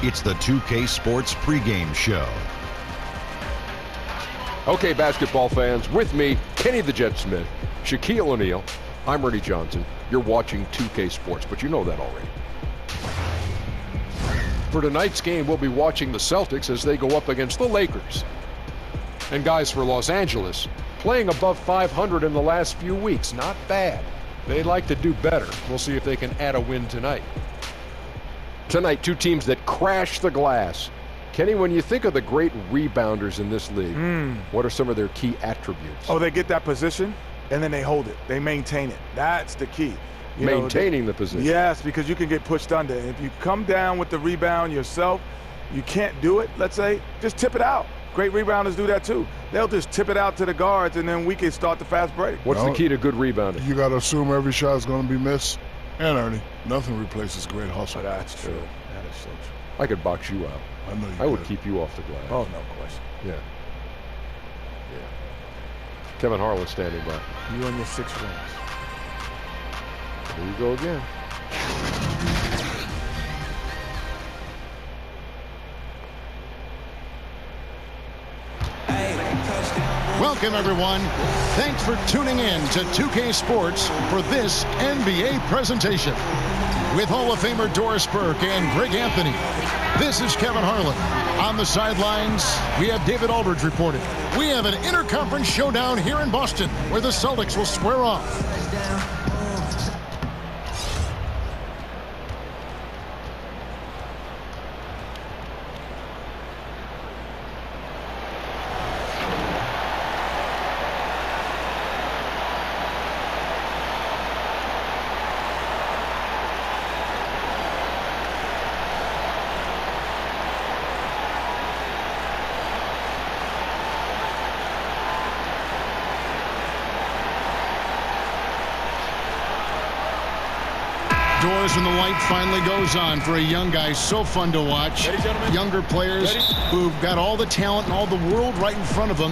It's the 2K Sports pregame show. Okay, basketball fans, with me, Kenny the Jet Smith, Shaquille O'Neal, I'm Ernie Johnson. You're watching 2K Sports, but you know that already. For tonight's game, we'll be watching the Celtics as they go up against the Lakers. And guys, for Los Angeles, playing above 500 in the last few weeks, not bad. They'd like to do better. We'll see if they can add a win tonight. Tonight, two teams that crash the glass. Kenny, when you think of the great rebounders in this league, what are some of their key attributes? Oh, they get that position, and then they hold it. They maintain it. That's the key. Maintaining the position. Yes, because you can get pushed under. If you come down with the rebound yourself, you can't do it, let's say, just tip it out. Great rebounders do that too. They'll just tip it out to the guards, and then we can start the fast break. What's the key to good rebounding? You got to assume every shot is going to be missed. And Ernie, nothing replaces great hustle. Oh, that's true. That is so true. I could box you out. I know you I would could. keep you off the glass. Oh, no question. Yeah. Kevin Harlan standing by. You and your 6 rings. Here you go again. Welcome, everyone. Thanks for tuning in to 2K Sports for this NBA presentation. With Hall of Famer Doris Burke and Greg Anthony, this is Kevin Harlan. On the sidelines, we have David Aldridge reporting. We have an interconference showdown here in Boston where the Celtics will square off. Doors and the light finally goes on for a young guy. So fun to watch. Younger players who've got all the talent and all the world right in front of them,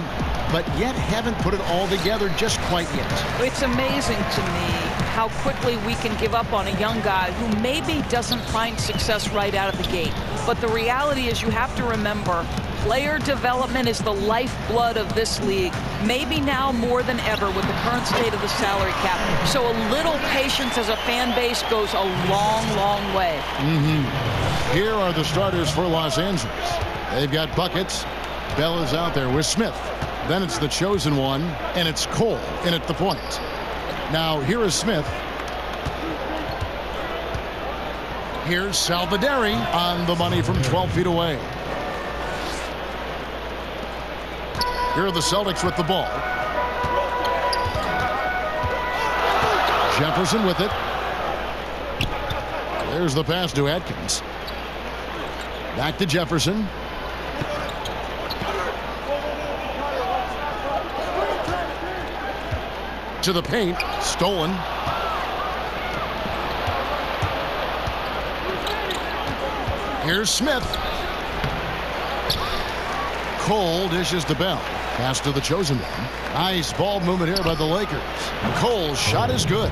but yet haven't put it all together just quite yet. It's amazing to me how quickly we can give up on a young guy who maybe doesn't find success right out of the gate. But the reality is you have to remember, player development is the lifeblood of this league, maybe now more than ever with the current state of the salary cap. So a little patience as a fan base goes a long, long way. Here are the starters for Los Angeles. They've got buckets. Bell is out there with Smith. Then it's the chosen one, and it's Cole in at the point. Now, here is Smith. Here's Salvaderi on the money from 12 feet away. Here are the Celtics with the ball. Jefferson with it. There's the pass to Atkins. Back to Jefferson. To the paint. Stolen. Here's Smith. Cole dishes to Bell. Pass to the chosen one. Nice ball movement here by the Lakers. Cole's shot is good.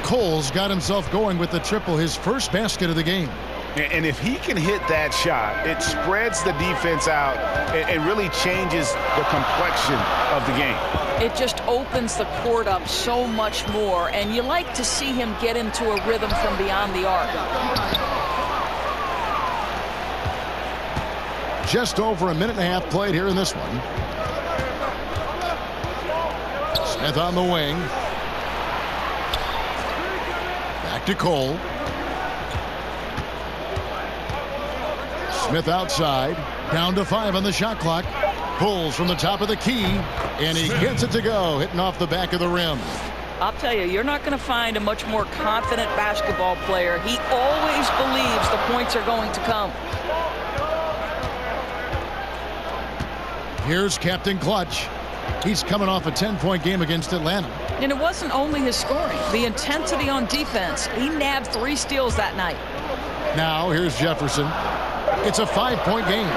Cole's got himself going with the triple, his first basket of the game. And if he can hit that shot, it spreads the defense out and really changes the complexion of the game. It just opens the court up so much more, and you like to see him get into a rhythm from beyond the arc. Just over a minute and a half played here in this one. Smith on the wing. Back to Cole. Smith outside. Down to 5 on the shot clock. Pulls from the top of the key. And he gets it to go. Hitting off the back of the rim. I'll tell you, you're not going to find a much more confident basketball player. He always believes the points are going to come. Here's Captain Clutch. He's coming off a 10-point game against Atlanta. And it wasn't only his scoring. The intensity on defense. He nabbed 3 steals that night. Now here's Jefferson. It's a 5-point game.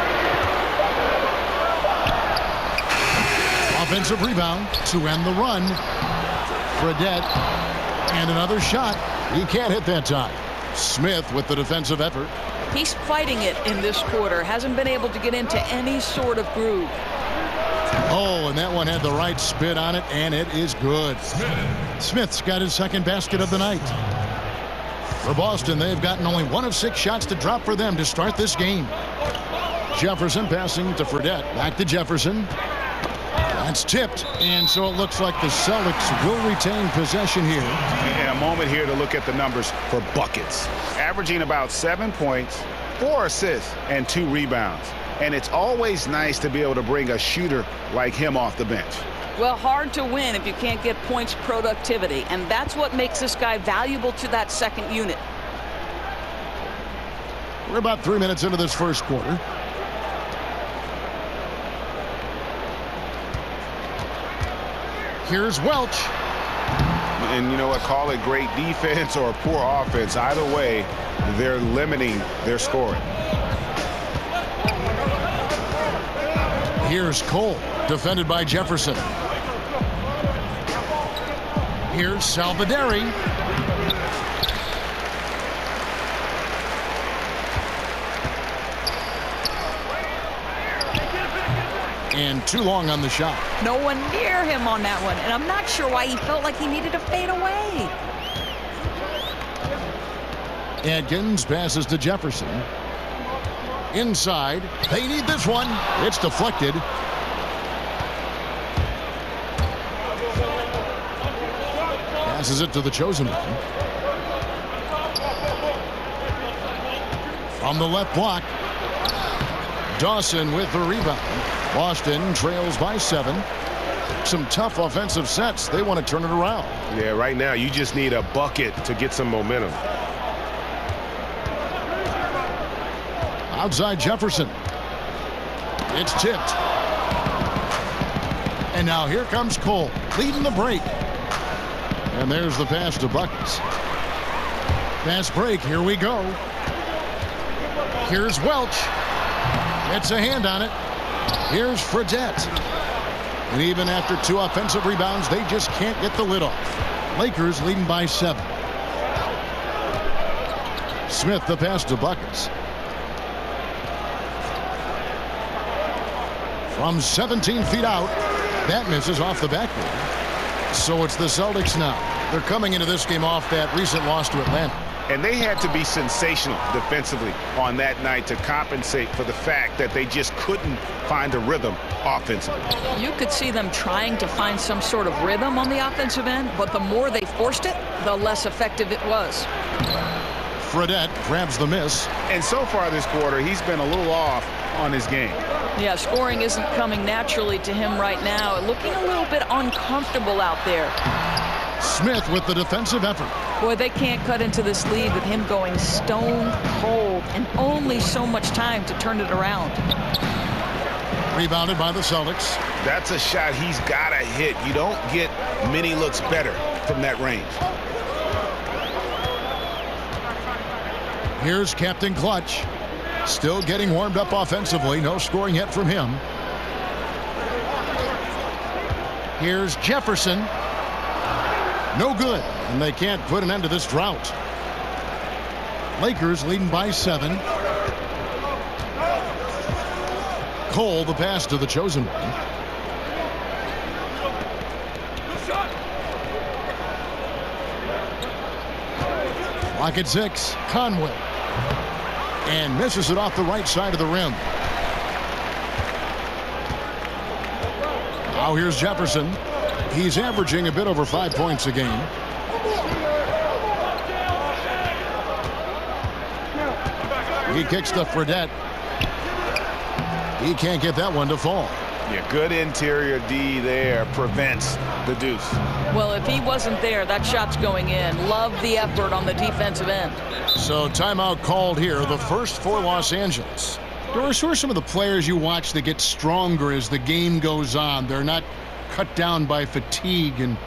Offensive rebound to end the run. Fredette. And another shot. He can't hit that time. Smith with the defensive effort. He's fighting it in this quarter. Hasn't been able to get into any sort of groove. Oh, and that one had the right spin on it, and it is good. Smith's got his second basket of the night. For Boston, they've gotten only 1 of 6 shots to drop for them to start this game. Jefferson passing to Fredette. Back to Jefferson. That's tipped, and so it looks like the Celtics will retain possession here. And a moment here to look at the numbers for buckets. Averaging about 7 points, 4 assists, and 2 rebounds. And it's always nice to be able to bring a shooter like him off the bench. Well, hard to win if you can't get points productivity, and that's what makes this guy valuable to that second unit. We're about 3 minutes into this first quarter. Here's Welch. And you know what? Call it great defense or poor offense. Either way, they're limiting their scoring. Here's Cole, defended by Jefferson. Here's Salvaderi. And too long on the shot. No one near him on that one, and I'm not sure why he felt like he needed to fade away. Adkins passes to Jefferson. Inside. They need this one. It's deflected. Passes it to the chosen one. From the left block. Dawson with the rebound. Boston trails by 7. Some tough offensive sets. They want to turn it around. Yeah, right now you just need a bucket to get some momentum. Outside Jefferson. It's tipped. And now here comes Cole, leading the break. And there's the pass to Buckets. Fast break, here we go. Here's Welch. Gets a hand on it. Here's Fredette. And even after 2 offensive rebounds, they just can't get the lid off. Lakers leading by 7. Smith the pass to Buckets. From 17 feet out, that misses off the backboard. So it's the Celtics now. They're coming into this game off that recent loss to Atlanta. And they had to be sensational defensively on that night to compensate for the fact that they just couldn't find a rhythm offensively. You could see them trying to find some sort of rhythm on the offensive end, but the more they forced it, the less effective it was. Fredette grabs the miss. And so far this quarter, he's been a little off on his game. Yeah, scoring isn't coming naturally to him right now. Looking a little bit uncomfortable out there. Smith with the defensive effort. Boy, they can't cut into this lead with him going stone cold and only so much time to turn it around. Rebounded by the Celtics. That's a shot he's got to hit. You don't get many looks better from that range. Here's Captain Clutch. Still getting warmed up offensively. No scoring yet from him. Here's Jefferson. No good. And they can't put an end to this drought. Lakers leading by 7. Cole the pass to the chosen one. Clock at 6. Conway. And misses it off the right side of the rim. Now here's Jefferson. He's averaging a bit over 5 points a game. He kicks to Fredette. He can't get that one to fall. Yeah, good interior D there prevents the deuce. Well, if he wasn't there, that shot's going in. Love the effort on the defensive end. So timeout called here, the first for Los Angeles. Doris, who are some of the players you watch that get stronger as the game goes on? They're not cut down by fatigue and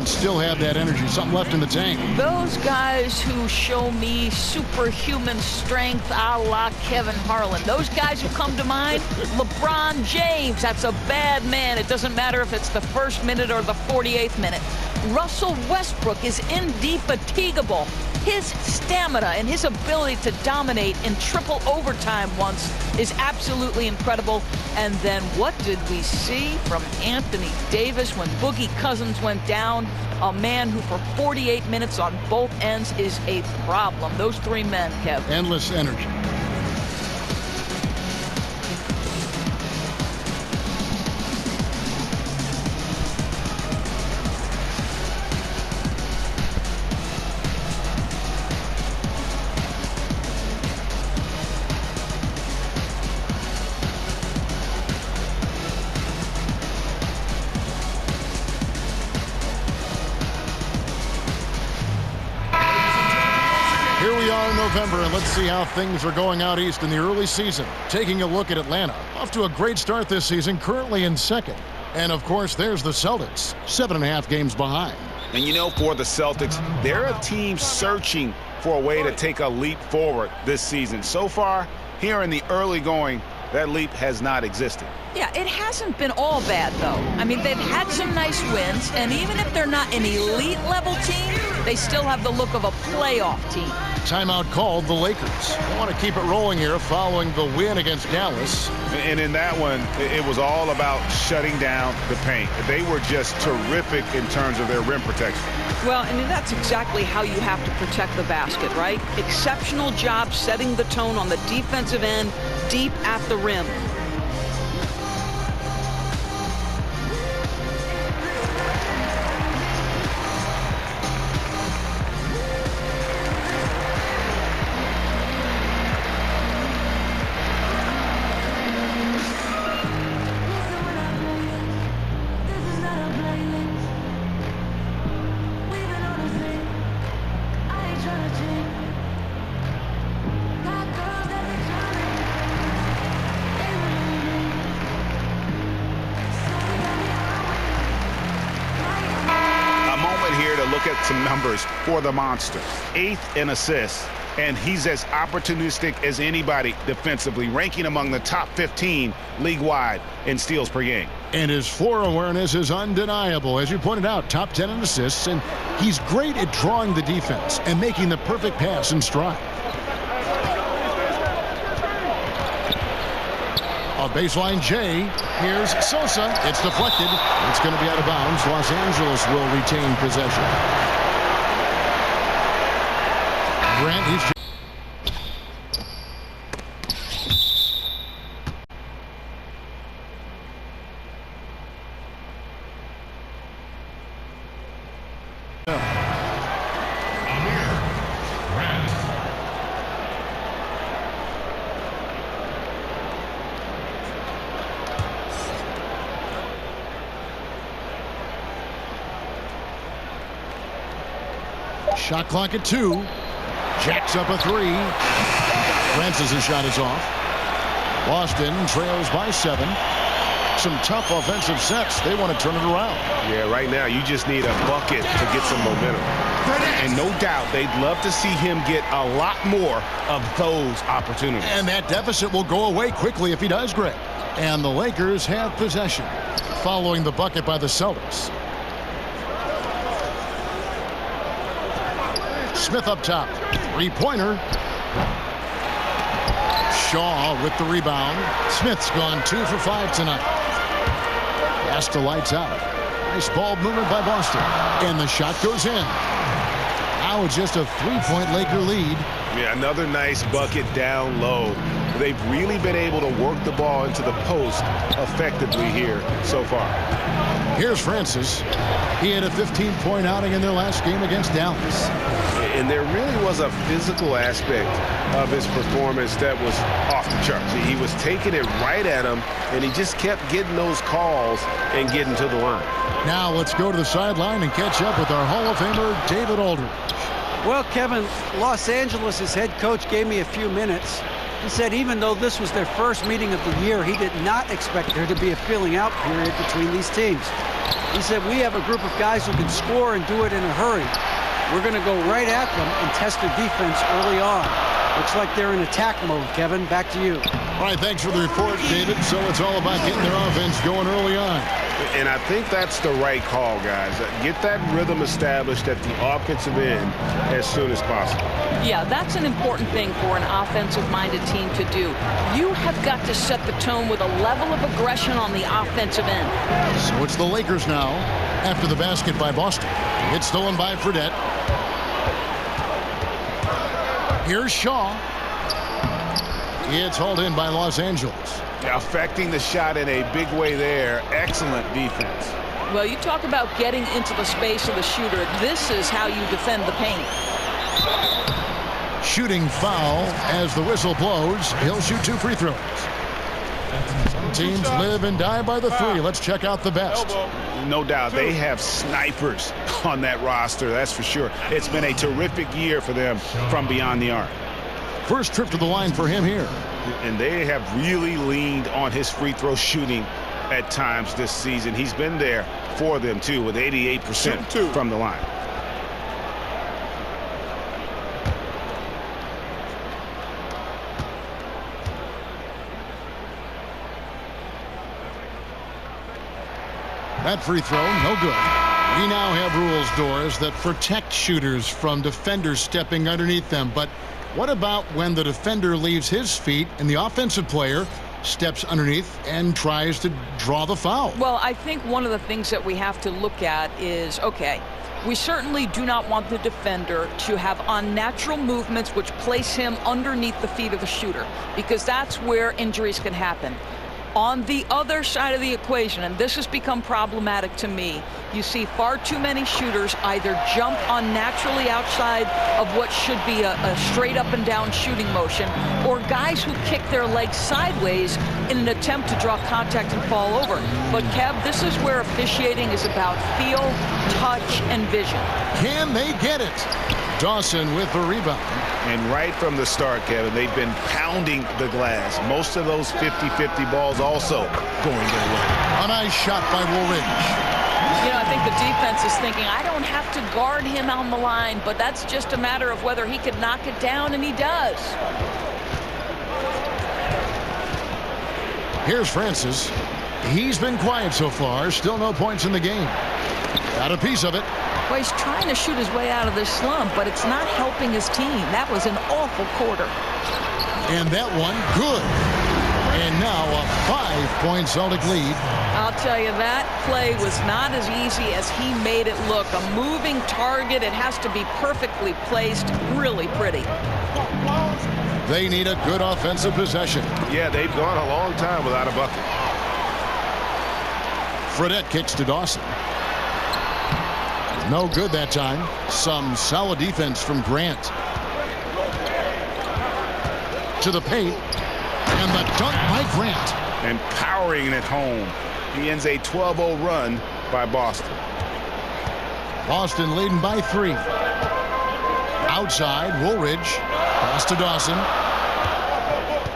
still have that energy, something left in the tank. Those guys who show me superhuman strength a la Kevin Harlan. Those guys who come to mind, LeBron James, that's a bad man. It doesn't matter if it's the first minute or the 48th minute. Russell Westbrook is indefatigable. His stamina and his ability to dominate in triple overtime once is absolutely incredible. And then what did we see from Anthony Davis when Boogie Cousins went down? A man who for 48 minutes on both ends is a problem. Those three men, Kev. Endless energy. Here we are in November, and let's see how things are going out east in the early season. Taking a look at Atlanta. Off to a great start this season, currently in second. And, of course, there's the Celtics, 7.5 games behind. And you know, for the Celtics, they're a team searching for a way to take a leap forward this season. So far, here in the early going, that leap has not existed. Yeah, it hasn't been all bad, though. I mean, they've had some nice wins, and even if they're not an elite-level team, they still have the look of a playoff team. Timeout called the Lakers. They want to keep it rolling here following the win against Dallas. And in that one, it was all about shutting down the paint. They were just terrific in terms of their rim protection. Well, and that's exactly how you have to protect the basket, right? Exceptional job setting the tone on the defensive end, deep at the rim. Some numbers for the monster. 8th in assists, and he's as opportunistic as anybody defensively, ranking among the top 15 league-wide in steals per game. And his floor awareness is undeniable. As you pointed out, top 10 in assists, and he's great at drawing the defense and making the perfect pass in stride. A baseline J. Here's Sosa. It's deflected. It's going to be out of bounds. Los Angeles will retain possession. Grant, he's... Shot clock at 2. Jacks up a 3. Francis' shot is off. Boston trails by 7. Some tough offensive sets. They want to turn it around. Yeah, right now you just need a bucket to get some momentum. And no doubt they'd love to see him get a lot more of those opportunities. And that deficit will go away quickly if he does, Greg. And the Lakers have possession following the bucket by the Celtics. Smith up top. Three-pointer. Shaw with the rebound. Smith's gone 2 for 5 tonight. Pass to lights out. Nice ball movement by Boston. And the shot goes in. Now it's just a 3-point Laker lead. Yeah, another nice bucket down low. They've really been able to work the ball into the post effectively here so far. Here's Francis. He had a 15-point outing in their last game against Dallas. And there really was a physical aspect of his performance that was off the charts. He was taking it right at him, and he just kept getting those calls and getting to the line. Now let's go to the sideline and catch up with our Hall of Famer, David Aldridge. Well, Kevin, Los Angeles' head coach gave me a few minutes. He said even though this was their first meeting of the year, he did not expect there to be a filling out period between these teams. He said, we have a group of guys who can score and do it in a hurry. We're going to go right at them and test their defense early on. Looks like they're in attack mode, Kevin. Back to you. All right, thanks for the report, David. So it's all about getting their offense going early on. And I think that's the right call, guys. Get that rhythm established at the offensive end as soon as possible. Yeah, that's an important thing for an offensive-minded team to do. You have got to set the tone with a level of aggression on the offensive end. So it's the Lakers now after the basket by Boston. It's stolen by Fredette. Here's Shaw. It's hauled in by Los Angeles. Affecting the shot in a big way there. Excellent defense. Well, you talk about getting into the space of the shooter. This is how you defend the paint. Shooting foul as the whistle blows. He'll shoot 2 free throws. Some teams live and die by the 3. Let's check out the best. No doubt. They have snipers on that roster, that's for sure. It's been a terrific year for them from beyond the arc. First trip to the line for him here. And they have really leaned on his free throw shooting at times this season. He's been there for them, too, with 88% from the line. That free throw, no good. We now have rules, Doris, that protect shooters from defenders stepping underneath them. But what about when the defender leaves his feet and the offensive player steps underneath and tries to draw the foul? Well, I think one of the things that we have to look at is, okay, we certainly do not want the defender to have unnatural movements which place him underneath the feet of the shooter, because that's where injuries can happen. On the other side of the equation, and this has become problematic to me, you see far too many shooters either jump unnaturally outside of what should be a straight up and down shooting motion, or guys who kick their legs sideways in an attempt to draw contact and fall over. But Kev, this is where officiating is about feel, touch, and vision. Can they get it? Dawson with the rebound. And right from the start, Kevin, they've been pounding the glass. Most of those 50-50 balls also going their way. A nice shot by Woolridge. You know, I think the defense is thinking, I don't have to guard him on the line, but that's just a matter of whether he could knock it down, and he does. Here's Francis. He's been quiet so far. Still no points in the game. Got a piece of it. Well, he's trying to shoot his way out of this slump, but it's not helping his team. That was an awful quarter. And that one, good. And now a 5-point Celtic lead. I'll tell you, that play was not as easy as he made it look. A moving target, it has to be perfectly placed, really pretty. They need a good offensive possession. Yeah, they've gone a long time without a bucket. Fredette kicks to Dawson. No good that time. Some solid defense from Grant. To the paint. And the dunk by Grant. And powering it home. He ends a 12-0 run by Boston. Boston leading by 3. Outside, Woolridge. Pass to Dawson.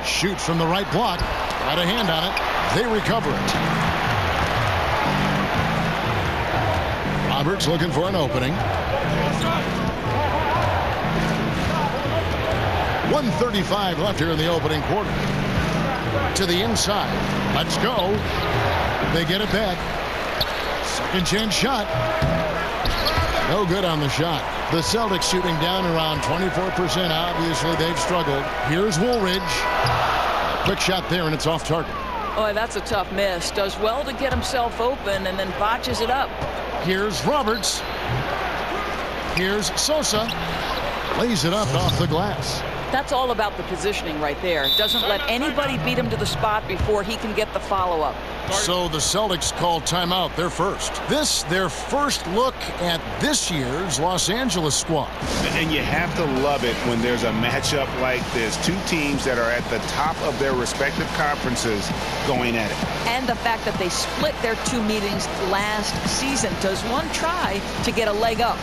Shoot from the right block. Got a hand on it. They recover it. Roberts looking for an opening. 1:35 left here in the opening quarter. To the inside. Let's go. They get it back. Second chance shot. No good on the shot. The Celtics shooting down around 24%. Obviously, they've struggled. Here's Woolridge. Quick shot there, and it's off target. Oh, that's a tough miss. Does well to get himself open and then botches it up. Here's Roberts. Here's Sosa. Lays it up off the glass. That's all about the positioning right there. Doesn't let anybody beat him to the spot before he can get the follow-up. So the Celtics call timeout, their first. This, their first look at this year's Los Angeles squad. And you have to love it when there's a matchup like this. Two teams that are at the top of their respective conferences going at it. And the fact that they split their 2 meetings last season. Does one try to get a leg up?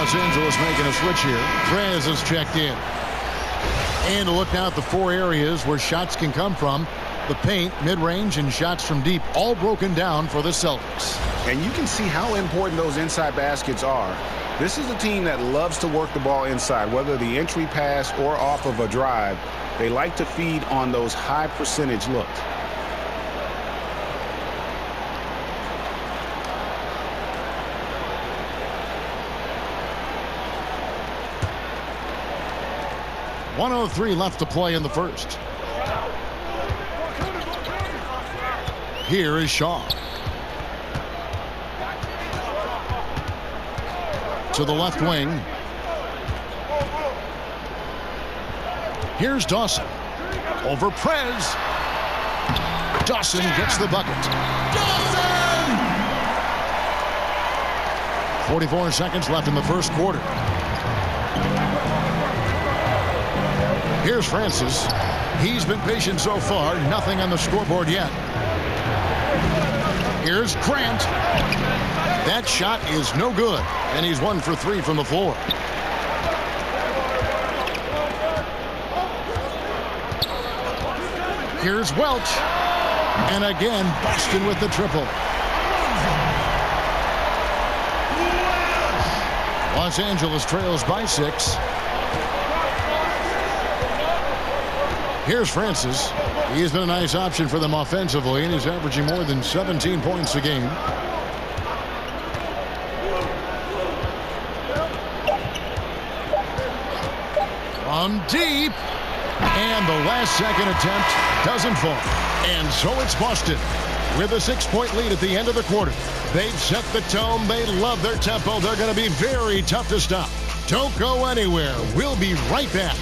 Los Angeles making a switch here. Perez is checked in. And look now at the 4 areas where shots can come from. The paint, mid-range, and shots from deep, all broken down for the Celtics. And you can see how important those inside baskets are. This is a team that loves to work the ball inside, whether the entry pass or off of a drive. They like to feed on those high percentage looks. .103 left to play in the first. Here is Shaw. To the left wing. Here's Dawson. Over Prez. Dawson gets the bucket. Dawson! 44 seconds left in the first quarter. Here's Francis. He's been patient so far. Nothing on the scoreboard yet. Here's Grant. That shot is no good. And he's 1 for 3 from the floor. Here's Welch. And again, Boston with the triple. Los Angeles trails by 6. Here's Francis. He has been a nice option for them offensively, and he's averaging more than 17 points a game. From deep. And the last second attempt doesn't fall. And so it's Boston with a 6-point lead at the end of the quarter. They've set the tone. They love their tempo. They're going to be very tough to stop. Don't go anywhere. We'll be right back.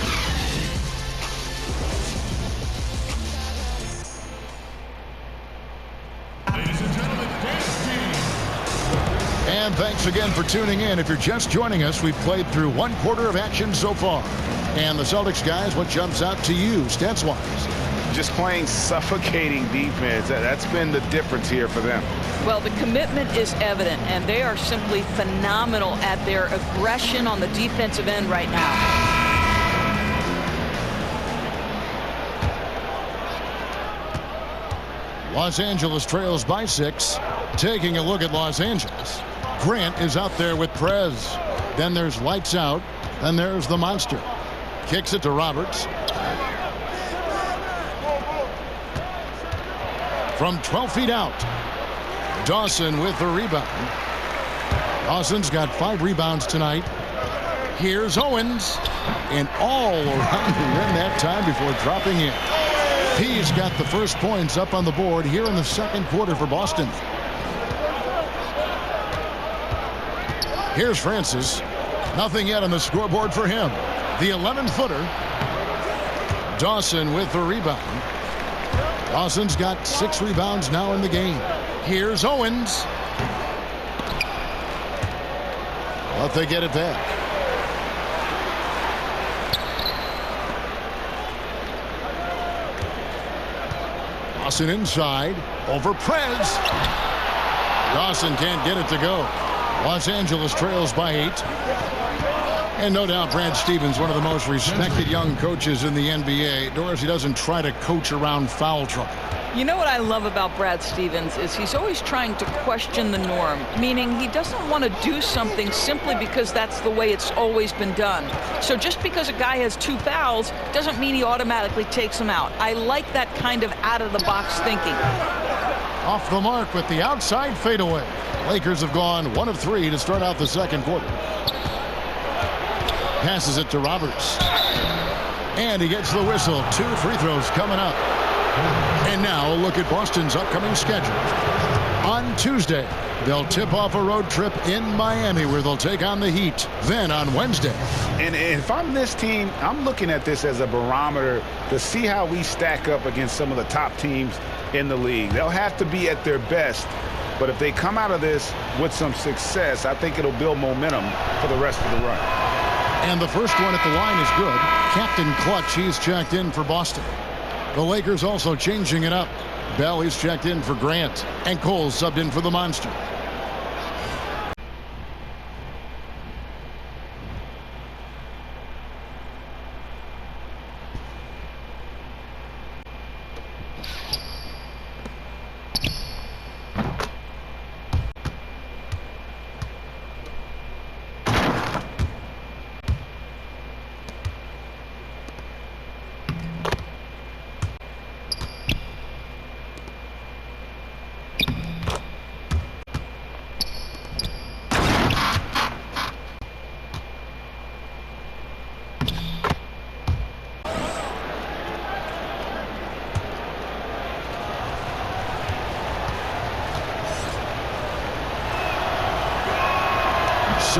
And thanks again for tuning in. If you're just joining us, we've played through 1 quarter of action so far. And the Celtics guys, what jumps out to you stats-wise? Just playing suffocating defense. That's been the difference here for them. Well, the commitment is evident, and they are simply phenomenal at their aggression on the defensive end right now. Los Angeles trails by 6. Taking a look at Los Angeles. Grant is out there with Prez. Then there's Lights Out. And there's the monster. Kicks it to Roberts. From 12 feet out. Dawson with the rebound. Dawson's got 5 rebounds tonight. Here's Owens. And all around the rim that time before dropping in. He's got the first points up on the board here in the second quarter for Boston. Here's Francis. Nothing yet on the scoreboard for him. The 11-footer. Dawson with the rebound. Dawson's got 6 rebounds now in the game. Here's Owens. But they get it back. Dawson inside. Over Prez. Dawson can't get it to go. Los Angeles trails by 8. And no doubt Brad Stevens, one of the most respected young coaches in the NBA. Doris, he doesn't try to coach around foul trouble. You know what I love about Brad Stevens is he's always trying to question the norm, meaning he doesn't want to do something simply because that's the way it's always been done. So just because a guy has 2 fouls doesn't mean he automatically takes them out. I like that kind of out-of-the-box thinking. Off the mark with the outside fadeaway. Lakers have gone 1 of 3 to start out the second quarter. Passes it to Roberts. And he gets the whistle. 2 free throws coming up. And now a look at Boston's upcoming schedule. On Tuesday, they'll tip off a road trip in Miami where they'll take on the Heat. Then on Wednesday. And if I'm this team, I'm looking at this as a barometer to see how we stack up against some of the top teams in the league. They'll have to be at their best. But if they come out of this with some success, I think it'll build momentum for the rest of the run. And the first one at the line is good. Captain Clutch, he's checked in for Boston. The Lakers also changing it up. Bell, he's checked in for Grant. And Cole subbed in for the monster.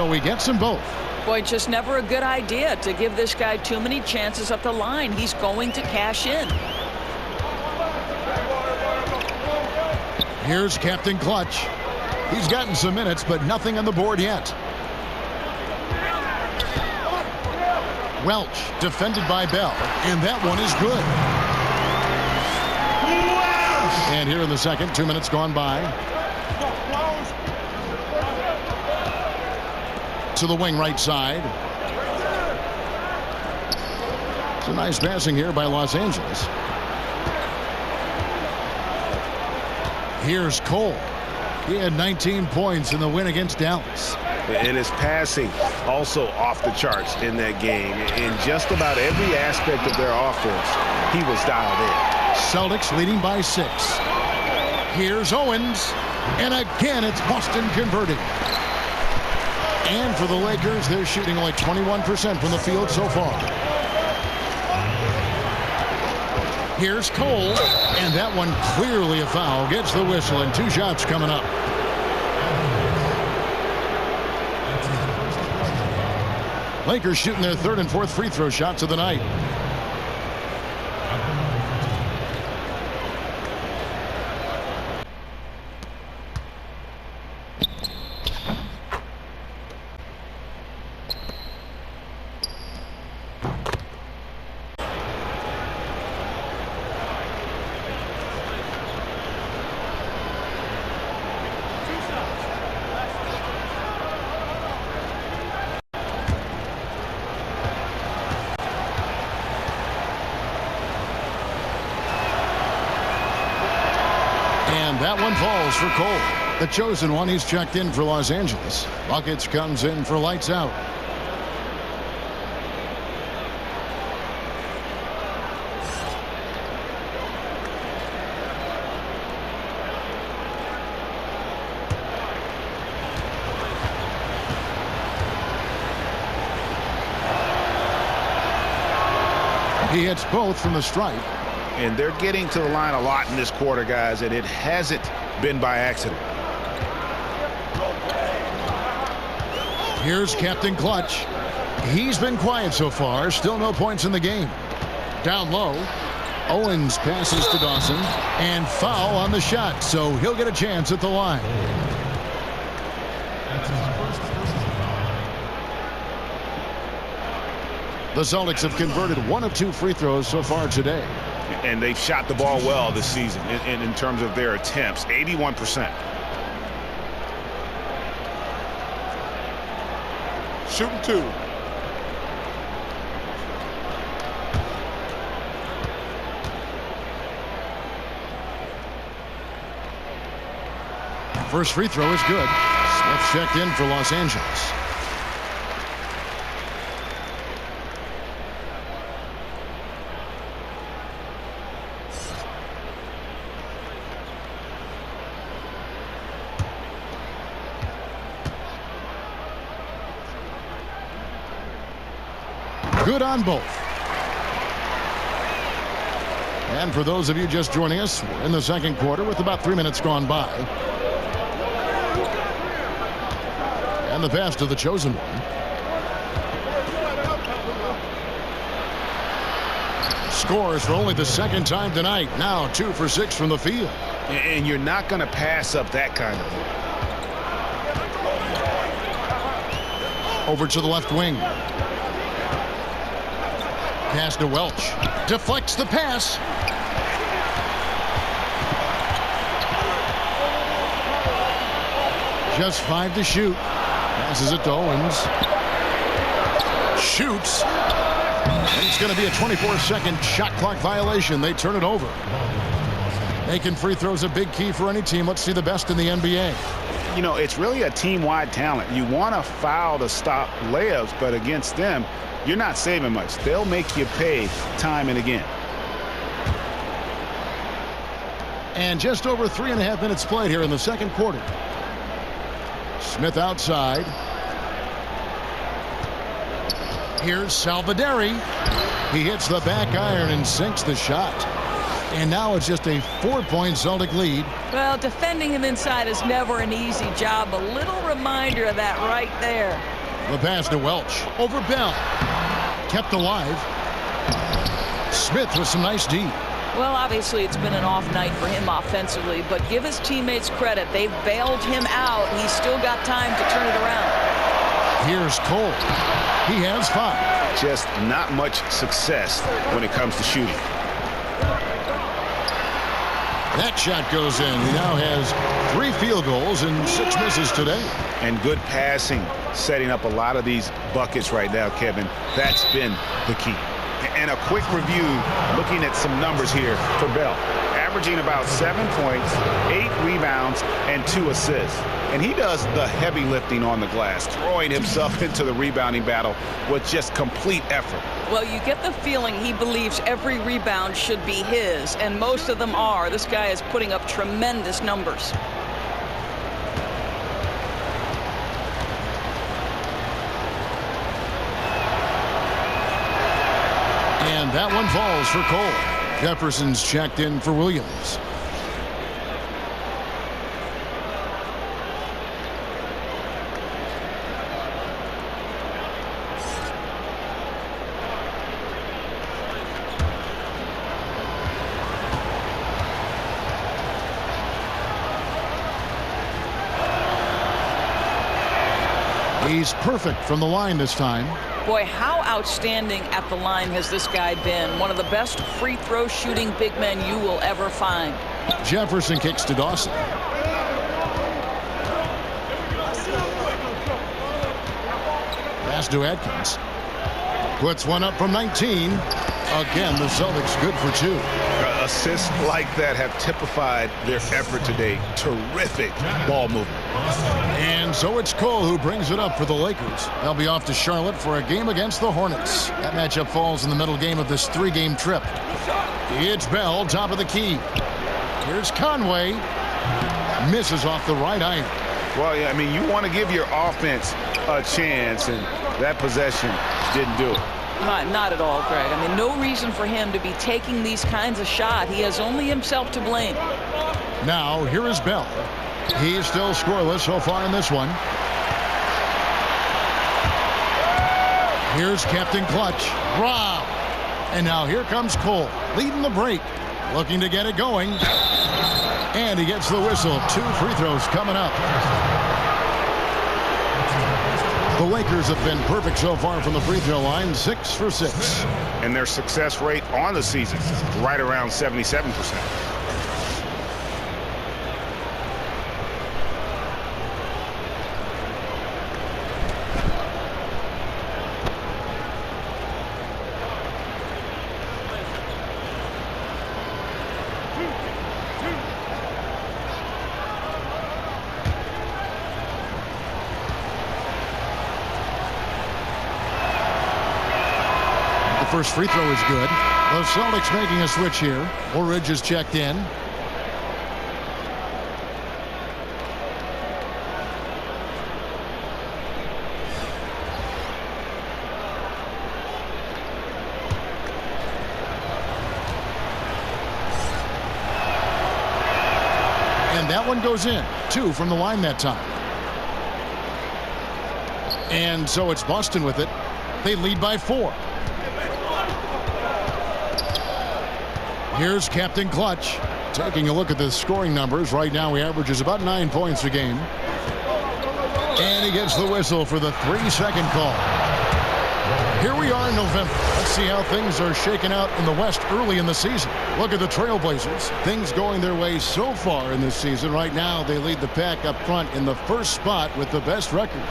So he gets them both. Boy, just never a good idea to give this guy too many chances at the line. He's going to cash in. Here's Captain Clutch. He's gotten some minutes, but nothing on the board yet. Welch defended by Bell, and that one is good. And here in the second, 2 minutes gone by. To the wing right side. It's a nice passing here by Los Angeles. Here's Cole. He had 19 points in the win against Dallas. And his passing also off the charts in that game. In just about every aspect of their offense, he was dialed in. Celtics leading by 6. Here's Owens. And again, it's Boston converting. And for the Lakers, they're shooting like 21% from the field so far. Here's Cole, and that one clearly a foul. Gets the whistle, and 2 shots coming up. Lakers shooting their 3rd and 4th free throw shots of the night. That one falls for Cole. The chosen one, he's checked in for Los Angeles. Buckets comes in for lights out. He hits both from the stripe. And they're getting to the line a lot in this quarter, guys, and it hasn't been by accident. Here's Captain Clutch. He's been quiet so far. Still no points in the game. Down low. Owens passes to Dawson. And foul on the shot, so he'll get a chance at the line. The Celtics have converted 1 of 2 free throws so far today. And they've shot the ball well this season in terms of their attempts, 81%. Shooting 2. First free throw is good. Smith checked in for Los Angeles. Good on both. And for those of you just joining us, we're in the second quarter with about 3 minutes gone by. And the pass to the chosen one. Scores for only the 2nd time tonight. Now 2 for 6 from the field. And you're not going to pass up that kind of. Over to the left wing. Pass to Welch. Deflects the pass. Just 5 to shoot. Passes it to Owens. Shoots. And it's going to be a 24-second shot clock violation. They turn it over. Making free throws a big key for any team. Let's see the best in the NBA. You know, it's really a team-wide talent. You want to foul to stop layups, but against them, you're not saving much. They'll make you pay time and again. And just over 3.5 minutes played here in the second quarter. Smith outside. Here's Salvaderi. He hits the back iron and sinks the shot. And now it's just a 4-point Celtic lead. Well, defending him inside is never an easy job. A little reminder of that right there. The pass to Welch. Over Bell. Kept alive. Smith with some nice D. Well, obviously it's been an off night for him offensively, but give his teammates credit. They've bailed him out. He's still got time to turn it around. Here's Cole. He has 5. Just not much success when it comes to shooting. That shot goes in. He now has 3 field goals and 6 misses today. And good passing, setting up a lot of these buckets right now, Kevin. That's been the key. And a quick review, looking at some numbers here for Bell. Averaging about 7 points, 8 rebounds, and 2 assists. And he does the heavy lifting on the glass, throwing himself into the rebounding battle with just complete effort. Well, you get the feeling he believes every rebound should be his, and most of them are. This guy is putting up tremendous numbers. And that one falls for Cole. Jefferson's checked in for Williams. He's perfect from the line this time. Boy, how outstanding at the line has this guy been. One of the best free throw shooting big men you will ever find. Jefferson kicks to Dawson. Pass to Atkins. Puts one up from 19. Again, the Celtics good for 2. Assists like that have typified their effort today. Terrific ball movement. And so it's Cole who brings it up for the Lakers. They'll be off to Charlotte for a game against the Hornets. That matchup falls in the middle game of this 3-game trip. It's Bell, top of the key. Here's Conway. Misses off the right iron. Well, yeah, I mean, you want to give your offense a chance, and that possession didn't do it. Not at all, Greg. I mean, no reason for him to be taking these kinds of shots. He has only himself to blame. Now, here is Bell. He's still scoreless so far in this one. Here's Captain Clutch. Wow. And now here comes Cole, leading the break, looking to get it going. And he gets the whistle. 2 free throws coming up. The Lakers have been perfect so far from the free throw line, 6 for 6. And their success rate on the season, right around 77%. First free throw is good. The Celtics making a switch here. Woolridge is checked in. And that one goes in. 2 from the line that time. And so it's Boston with it. They lead by 4. Here's Captain Clutch. Taking a look at the scoring numbers. Right now he averages about 9 points a game. And he gets the whistle for the 3-second call. Here we are in November. Let's see how things are shaking out in the West early in the season. Look at the Trailblazers. Things going their way so far in this season. Right now they lead the pack up front in the first spot with the best record.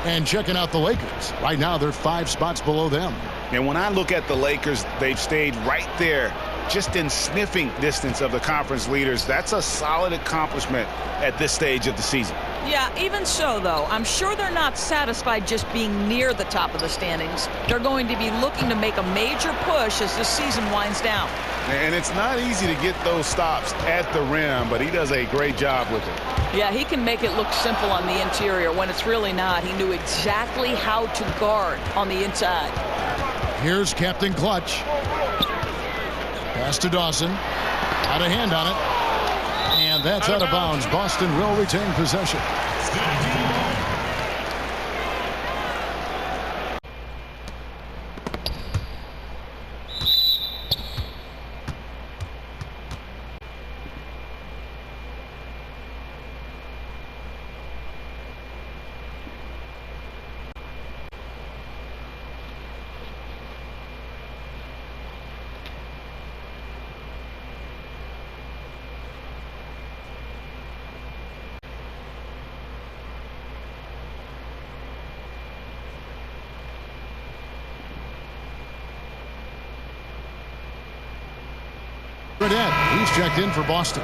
And checking out the Lakers. Right now they're 5 spots below them. And when I look at the Lakers, they've stayed right there, just in sniffing distance of the conference leaders. That's a solid accomplishment at this stage of the season. Yeah, even so, though, I'm sure they're not satisfied just being near the top of the standings. They're going to be looking to make a major push as the season winds down. And it's not easy to get those stops at the rim, but he does a great job with it. Yeah, he can make it look simple on the interior when it's really not. He knew exactly how to guard on the inside. Here's Captain Clutch. Pass to Dawson. Out of hand on it. And that's out of bounds. Boston will retain possession. Burnett, he's checked in for Boston.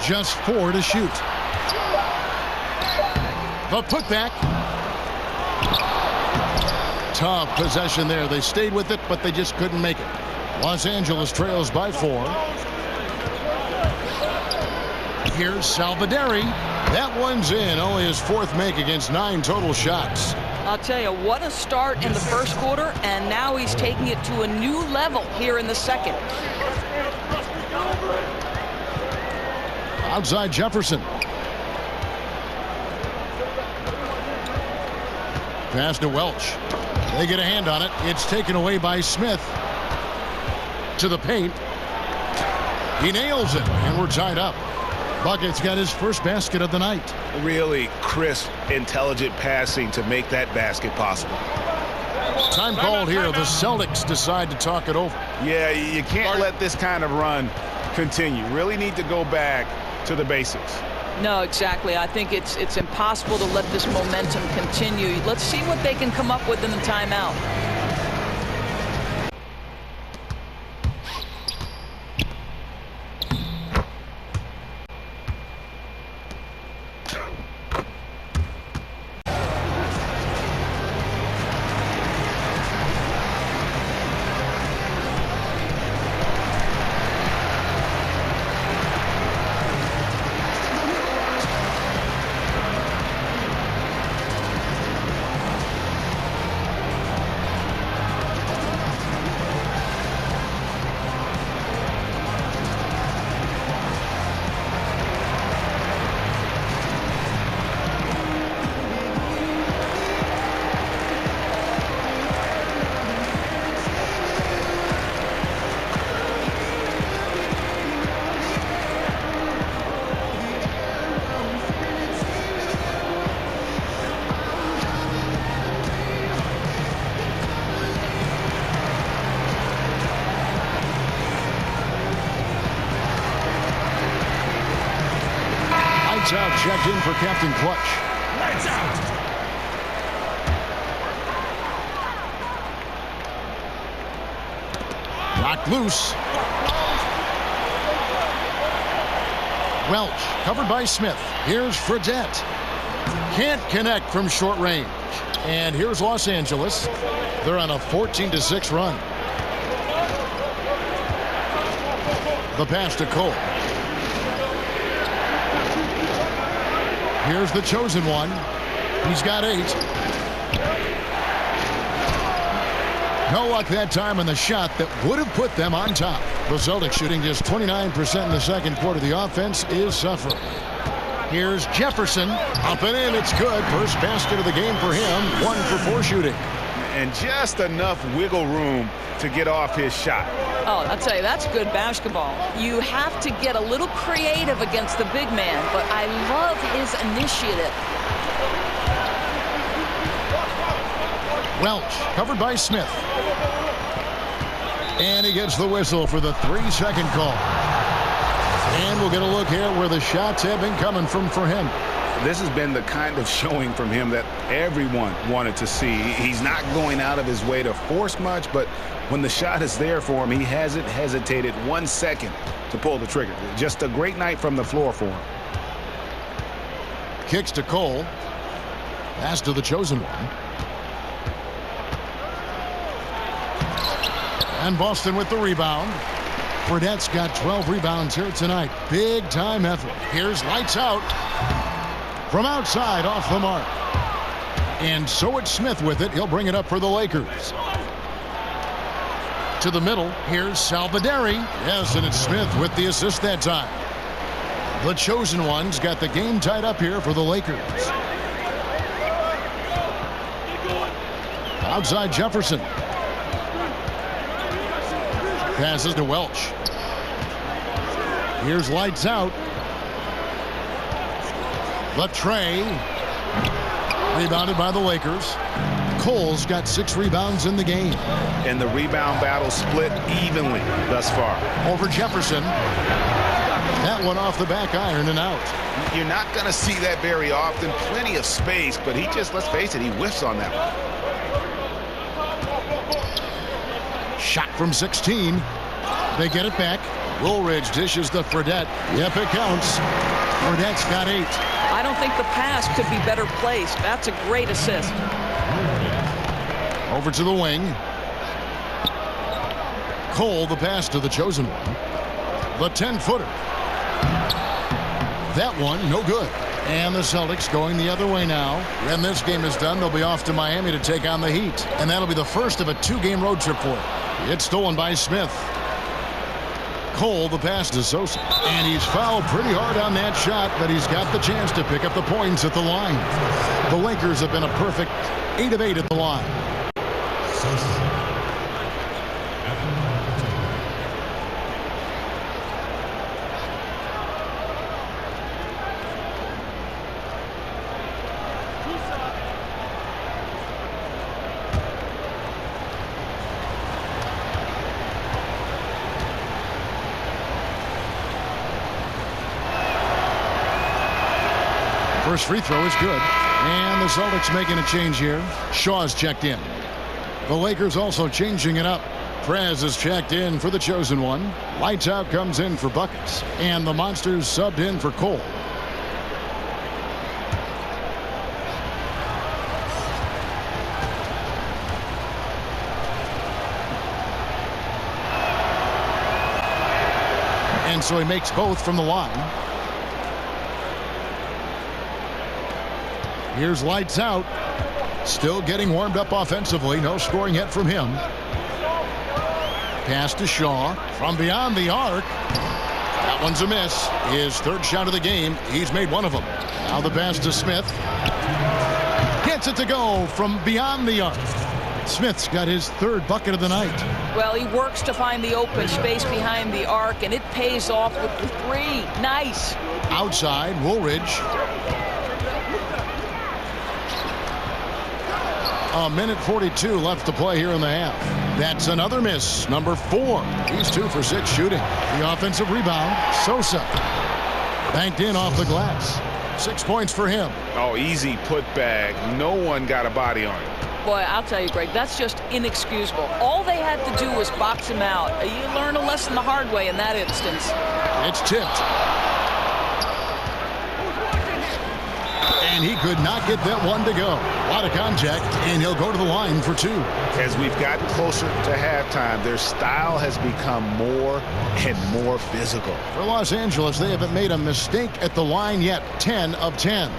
Just 4 to shoot. The putback. Tough possession there. They stayed with it, but they just couldn't make it. Los Angeles trails by 4. Here's Salvaderi. That one's in. Only his 4th make against 9 total shots. I'll tell you, what a start in the first quarter, and now he's taking it to a new level here in the second. Outside Jefferson. Pass to Welch. They get a hand on it. It's taken away by Smith. To the paint. He nails it, and we're tied up. Bucket's got his first basket of the night. Really crisp, intelligent passing to make that basket possible. Time called here. The Celtics decide to talk it over. Yeah, you can't let this kind of run continue. Really need to go back to the basics. No, exactly. I think it's impossible to let this momentum continue. Let's see what they can come up with in the timeout. Out, checked in for Captain Clutch. Lights out. Knocked loose. Welch covered by Smith. Here's Fredette. Can't connect from short range. And here's Los Angeles. They're on a 14-6 run. The pass to Cole. Here's the chosen one. He's got 8. No luck that time on the shot that would have put them on top. The Celtics shooting just 29% in the second quarter. The offense is suffering. Here's Jefferson. Up and in. It's good. First basket of the game for him. 1 for 4 shooting. And just enough wiggle room to get off his shot. Oh, I'll tell you, that's good basketball. You have to get a little creative against the big man, but I love his initiative. Welch covered by Smith. And he gets the whistle for the 3-second call. And we'll get a look here where the shots have been coming from for him. This has been the kind of showing from him that everyone wanted to see. He's not going out of his way to force much, but when the shot is there for him, he hasn't hesitated 1 second to pull the trigger. Just a great night from the floor for him. Kicks to Cole. Pass to the chosen one. And Boston with the rebound. Fredette's got 12 rebounds here tonight. Big time effort. Here's lights out. From outside, off the mark. And so it's Smith with it. He'll bring it up for the Lakers. To the middle, here's Salvaderi. Yes, and it's Smith with the assist that time. The chosen one's got the game tied up here for the Lakers. Outside Jefferson. Passes to Welch. Here's lights out. The tray. Rebounded by the Lakers. Cole's got 6 rebounds in the game. And the rebound battle split evenly thus far. Over Jefferson. That one off the back iron and out. You're not going to see that very often. Plenty of space, but he just, let's face it, he whiffs on that one. Shot from 16. They get it back. Woolridge dishes to Fredette. Yep, it counts. Fredette's got 8. I don't think the pass could be better placed. That's a great assist. Over to the wing. Cole, the pass to the chosen one. The 10-footer. That one, no good. And the Celtics going the other way now. When this game is done, they'll be off to Miami to take on the Heat. And that'll be the first of a 2-game road trip for them. It's stolen by Smith. Cole, the pass to Sosa. And he's fouled pretty hard on that shot, but he's got the chance to pick up the points at the line. The Lakers have been a perfect 8 of 8 at the line. First free throw is good. And the Celtics making a change here. Shaw's checked in. The Lakers also changing it up. Prez is checked in for the chosen one. Lights Out comes in for buckets. And the Monsters subbed in for Cole. And so he makes both from the line. Here's Lights Out. Still getting warmed up offensively. No scoring yet from him. Pass to Shaw from beyond the arc. That one's a miss. His third shot of the game. He's made one of them. Now the pass to Smith. Gets it to go from beyond the arc. Smith's got his third bucket of the night. Well, he works to find the open space behind the arc, and it pays off with the 3. Nice. Outside, Woolridge. A minute 42 left to play here in the half. That's another miss. Number 4. He's 2 for 6 shooting. The offensive rebound. Sosa. Banked in off the glass. 6 points for him. Oh, easy putback. No one got a body on it. Boy, I'll tell you, Greg, that's just inexcusable. All they had to do was box him out. You learn a lesson the hard way in that instance. It's tipped. And he could not get that one to go. A lot of contact, and he'll go to the line for 2. As we've gotten closer to halftime, their style has become more and more physical. For Los Angeles, they haven't made a mistake at the line yet. 10 of 10.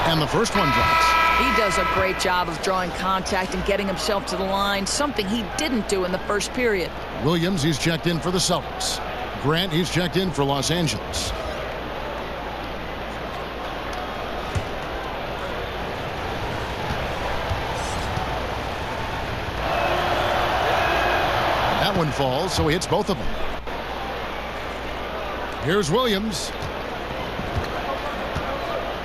And the first one drops. He does a great job of drawing contact and getting himself to the line, something he didn't do in the first period. Williams, he's checked in for the Celtics. Grant, he's checked in for Los Angeles. That one falls, so he hits both of them. Here's Williams.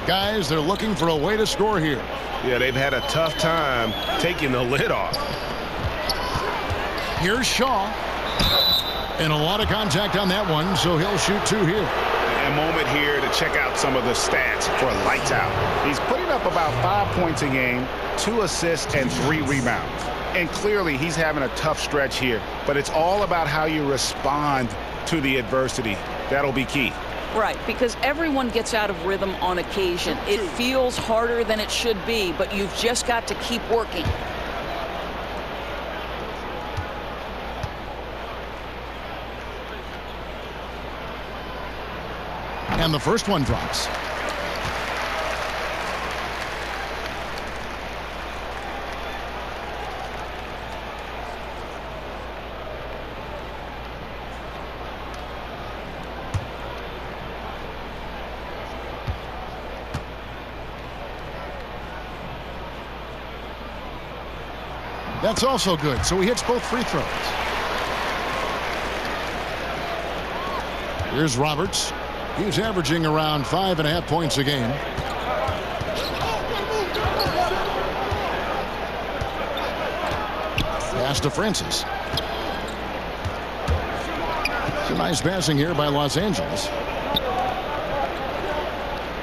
Guys, they're looking for a way to score here. Yeah, they've had a tough time taking the lid off. Here's Shaw. And a lot of contact on that one, so he'll shoot 2 here. A moment here to check out some of the stats for Lights Out. He's putting up about 5 points a game, 2 assists, and 3 rebounds. And clearly, he's having a tough stretch here. But it's all about how you respond to the adversity. That'll be key. Right, because everyone gets out of rhythm on occasion. It feels harder than it should be, but you've just got to keep working. And the first one drops. That's also good, so he hits both free throws. Here's Roberts. He's averaging around 5.5 points a game. Pass to Francis. Some nice passing here by Los Angeles.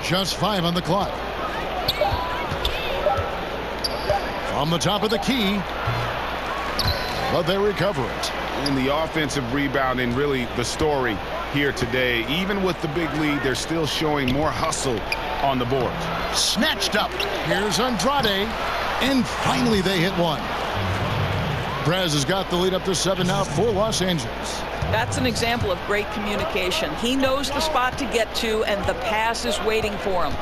Just 5 on the clock. From the top of the key. But they recover it. And the offensive rebounding, really the story here today. Even with the big lead, they're still showing more hustle on the board. Snatched up. Here's Andrade. And finally they hit one. Perez has got the lead up to 7 now for Los Angeles. That's an example of great communication. He knows the spot to get to, and the pass is waiting for him.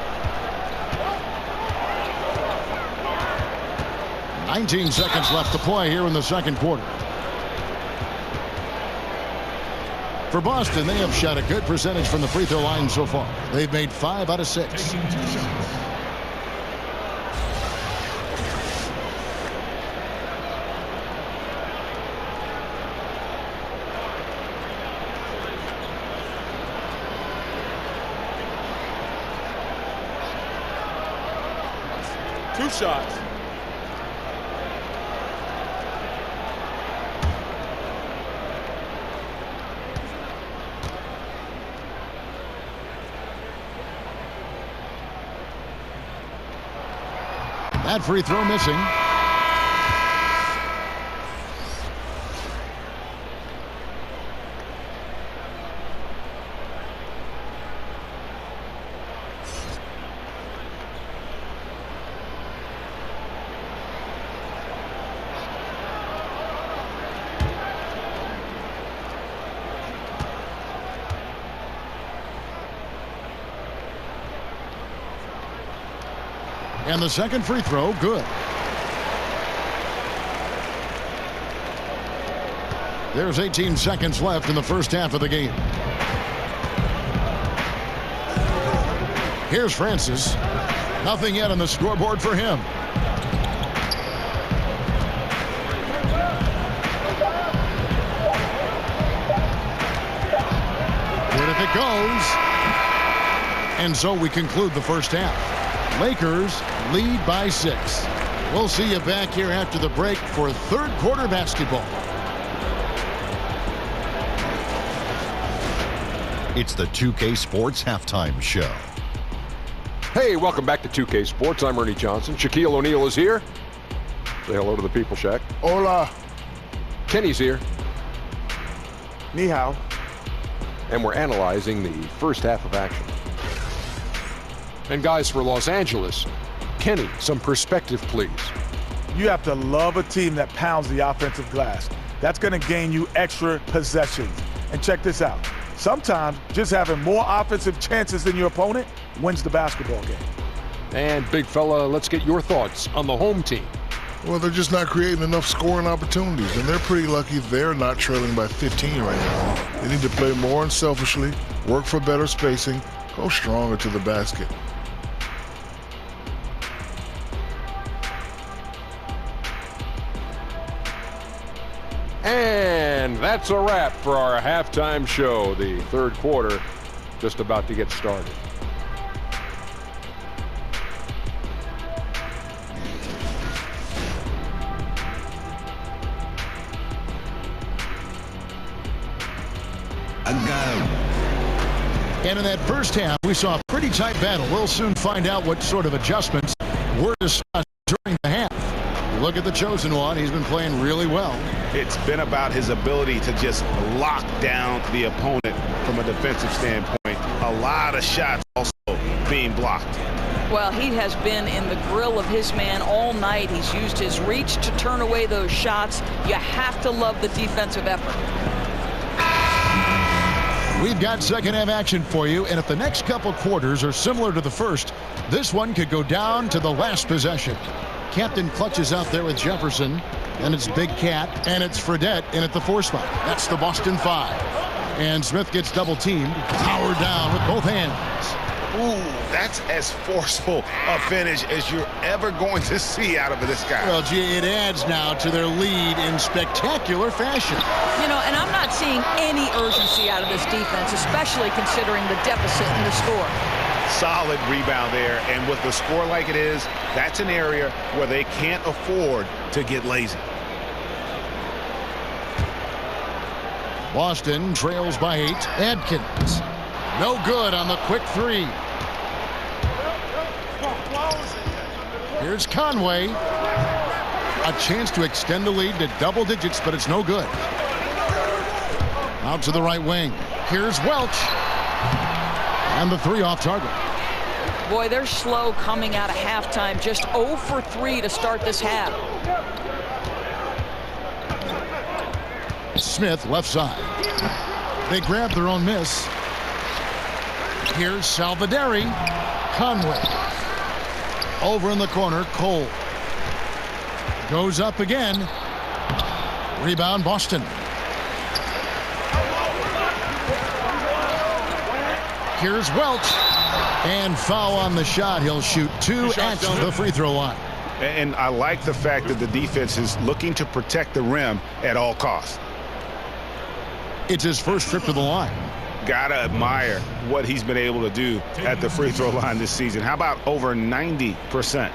19 seconds left to play here in the second quarter. For Boston, they have shot a good percentage from the free throw line so far. They've made 5 out of 6. Two shots. That free throw missing. And the second free throw, good. There's 18 seconds left in the first half of the game. Here's Francis. Nothing yet on the scoreboard for him. Good if it goes. And so we conclude the first half. Lakers lead by 6. We'll see you back here after the break for third quarter basketball. It's the 2K Sports Halftime Show. Hey, welcome back to 2K Sports. I'm Ernie Johnson. Shaquille O'Neal is here. Say hello to the people, Shaq. Hola. Kenny's here. Ni hao. And we're analyzing the first half of action. And guys, for Los Angeles, Kenny, some perspective, please. You have to love a team that pounds the offensive glass. That's going to gain you extra possessions. And check this out. Sometimes just having more offensive chances than your opponent wins the basketball game. And big fella, let's get your thoughts on the home team. Well, they're just not creating enough scoring opportunities, and they're pretty lucky they're not trailing by 15 right now. They need to play more unselfishly, work for better spacing, go stronger to the basket. And that's a wrap for our halftime show. The third quarter just about to get started. And in that first half, we saw a pretty tight battle. We'll soon find out what sort of adjustments were discussed during the half. Look at the chosen one. He's been playing really well. It's been about his ability to just lock down the opponent from a defensive standpoint. A lot of shots also being blocked. Well, he has been in the grill of his man all night. He's used his reach to turn away those shots. You have to love the defensive effort. We've got second half action for you, and if the next couple quarters are similar to the first, this one could go down to the last possession. Captain clutches out there with Jefferson, and it's Big Cat, and it's Fredette in at the 4 spot. That's the Boston 5. And Smith gets double teamed, powered down with both hands. Ooh, that's as forceful a finish as you're ever going to see out of this guy. Well, Jay, it adds now to their lead in spectacular fashion. You know, and I'm not seeing any urgency out of this defense, especially considering the deficit in the score. Solid rebound there, and with the score like it is, that's an area where they can't afford to get lazy. Boston trails by 8. Adkins. No good on the quick three. Here's Conway. A chance to extend the lead to double digits, but it's no good. Out to the right wing. Here's Welch. And the three off target. Boy, they're slow coming out of halftime. Just 0 for 3 to start this half. Smith left side. They grab their own miss. Here's Salvaderi. Conway. Over in the corner, Cole. Goes up again. Rebound, Boston. Here's Welch. And foul on the shot. He'll shoot 2 at the free throw line. And I like the fact that the defense is looking to protect the rim at all costs. It's his first trip to the line. Gotta admire what he's been able to do at the free throw line this season. How about over 90%?